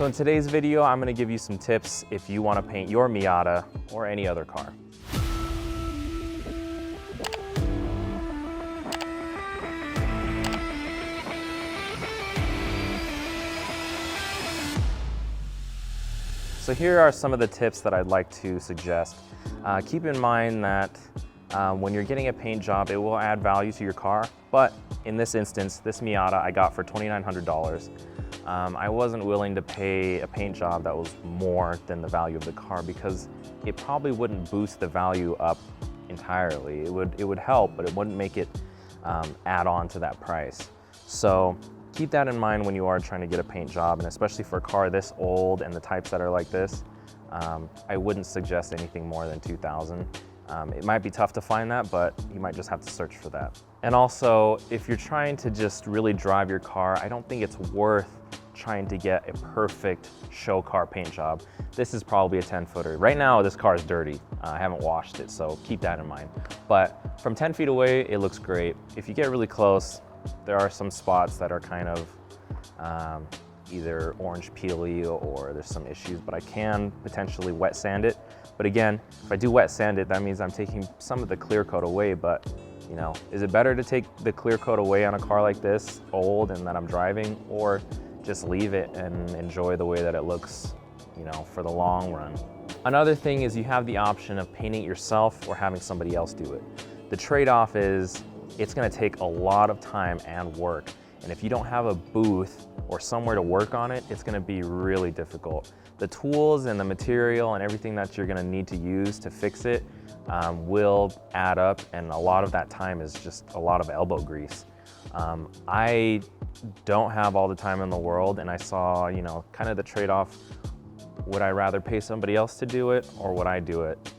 So in today's video, I'm going to give you some tips if you want to paint your Miata or any other car. So here are some of the tips that I'd like to suggest. Keep in mind that when you're getting a paint job, it will add value to your car, but in this instance, this Miata I got for $2,900. I wasn't willing to pay a paint job that was more than the value of the car because it probably wouldn't boost the value up entirely. It would help, but it wouldn't make it add on to that price. So keep that in mind when you are trying to get a paint job, and especially for a car this old and the types that are like this, I wouldn't suggest anything more than $2,000. It might be tough to find that, but you might just have to search for that. And also, if you're trying to just really drive your car, I don't think it's worth trying to get a perfect show car paint job. This is probably a 10-footer. Right now, this car is dirty. I haven't washed it, so keep that in mind. But from 10 feet away, it looks great. If you get really close, there are some spots that are kind of either orange peely or there's some issues, but I can potentially wet sand it. But again, if I do wet sand it, that means I'm taking some of the clear coat away, but you know, is it better to take the clear coat away on a car like this, old and that I'm driving, or just leave it and enjoy the way that it looks, you know, for the long run? Another thing is you have the option of painting it yourself or having somebody else do it. The trade-off is it's gonna take a lot of time and work. And if you don't have a booth or somewhere to work on it, it's gonna be really difficult. The tools and the material and everything that you're gonna need to use to fix it will add up, and a lot of that time is just a lot of elbow grease. I don't have all the time in the world, and I saw, you know, kind of the trade-off. Would I rather pay somebody else to do it, or would I do it?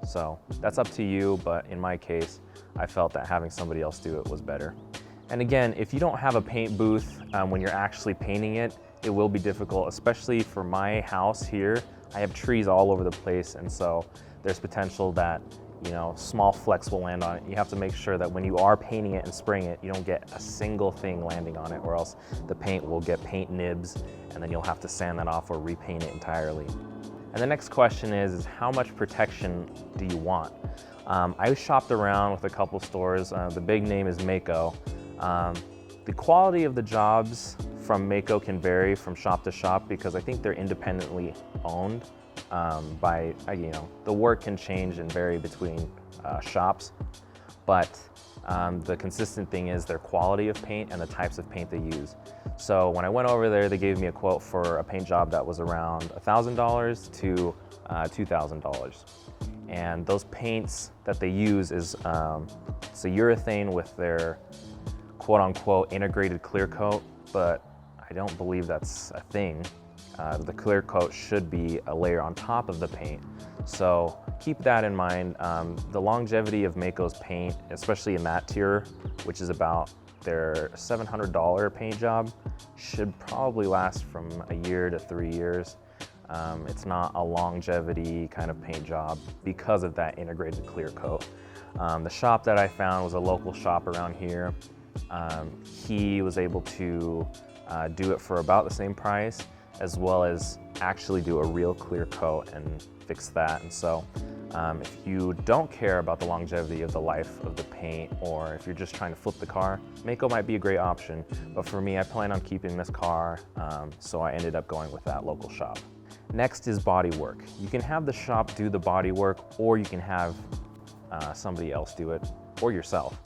So that's up to you, but in my case, I felt that having somebody else do it was better. And again, if you don't have a paint booth when you're actually painting it, it will be difficult, especially for my house here. I have trees all over the place, and so there's potential that, you know, small flecks will land on it. You have to make sure that when you are painting it and spraying it, you don't get a single thing landing on it, or else the paint will get paint nibs, and then you'll have to sand that off or repaint it entirely. And the next question is how much protection do you want? I shopped around with a couple stores. The big name is Mako. The quality of the jobs from Mako can vary from shop to shop because I think they're independently owned by, you know, the work can change and vary between shops, but the consistent thing is their quality of paint and the types of paint they use. So when I went over there, they gave me a quote for a paint job that was around $1,000 to $2,000. And those paints that they use is it's a urethane with their quote-unquote integrated clear coat, but I don't believe that's a thing. The clear coat should be a layer on top of the paint. So keep that in mind. The longevity of Mako's paint, especially in that tier, which is about their $700 paint job, should probably last from a year to 3 years. It's not a longevity kind of paint job because of that integrated clear coat. The shop that I found was a local shop around here. He was able to do it for about the same price, as well as actually do a real clear coat and fix that. And so if you don't care about the longevity of the life of the paint, or if you're just trying to flip the car, Mako might be a great option. But for me, I plan on keeping this car, so I ended up going with that local shop. Next is Bodywork. You can have the shop do the bodywork, or you can have somebody else do it, or yourself.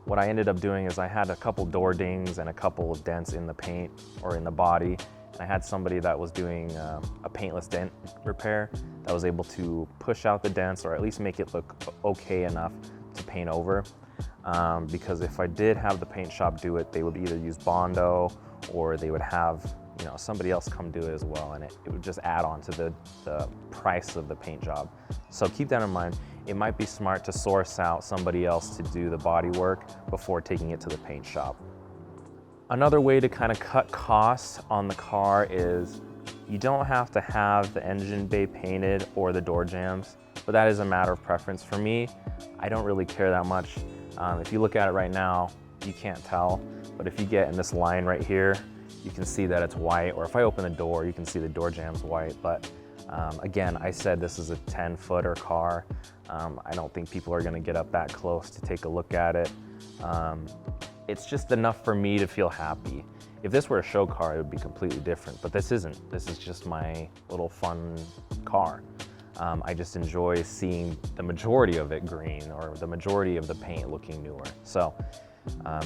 What I ended up doing is I had a couple door dings and a couple of dents in the paint or in the body. And I had somebody that was doing a paintless dent repair that was able to push out the dents, or at least make it look okay enough to paint over. Because if I did have the paint shop do it, they would either use Bondo, or they would have, you know, somebody else come do it as well, and it would just add on to the price of the paint job. So keep that in mind. It might be smart to source out somebody else to do the body work before taking it to the paint shop. Another way to kind of cut costs on the car is you don't have to have the engine bay painted or the door jambs, but that is a matter of preference. For me, I don't really care that much. If you look at it right now, you can't tell, but if you get in this line right here, you can see that it's white, or if I open the door, you can see the door jam's white. But again, I said this is a 10-footer car. I don't think people are gonna get up that close to take a look at it. It's just enough for me to feel happy. If this were a show car, it would be completely different, but this isn't. This is just my little fun car. I just enjoy seeing the majority of it green, or the majority of the paint looking newer. So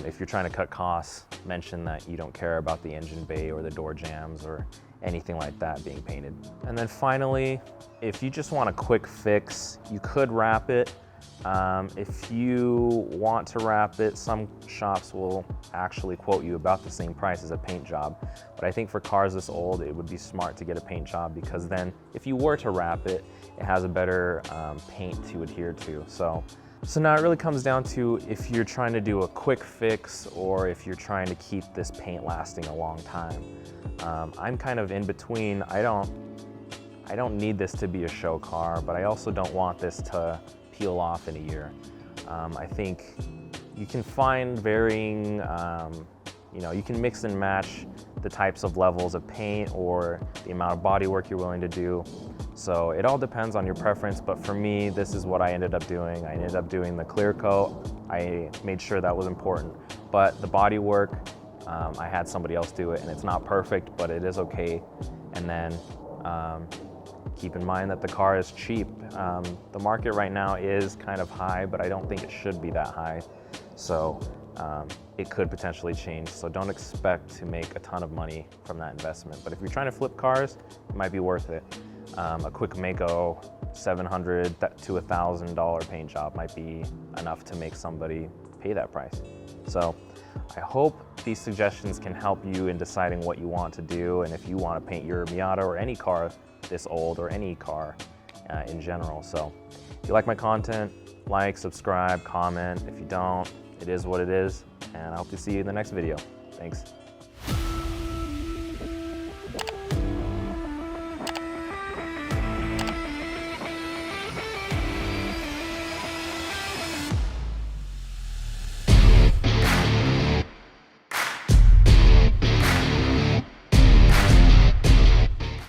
if you're trying to cut costs, mention that you don't care about the engine bay or the door jambs or anything like that being painted. And then finally, if you just want a quick fix, you could wrap it. If you want to wrap it, some shops will actually quote you about the same price as a paint job. But I think for cars this old, it would be smart to get a paint job, because then if you were to wrap it, it has a better paint to adhere to. So now it really comes down to if you're trying to do a quick fix or if you're trying to keep this paint lasting a long time. I'm kind of in between. I don't need this to be a show car, but I also don't want this to peel off in a year. I think you can find varying, you can mix and match the types of levels of paint or the amount of body work you're willing to do. So it all depends on your preference, but for me, this is what I ended up doing. I ended up doing the clear coat. I made sure that was important, but the body work, I had somebody else do it, and it's not perfect, but it is okay. And then keep in mind that the car is cheap. The market right now is kind of high, but I don't think it should be that high. So it could potentially change. So don't expect to make a ton of money from that investment. But if you're trying to flip cars, it might be worth it. A quick Mako $700 to $1,000 paint job might be enough to make somebody pay that price. So I hope these suggestions can help you in deciding what you want to do, and if you want to paint your Miata or any car this old, or any car in general. So if you like my content, like, subscribe, comment. If you don't, it is what it is, and I hope to see you in the next video. Thanks.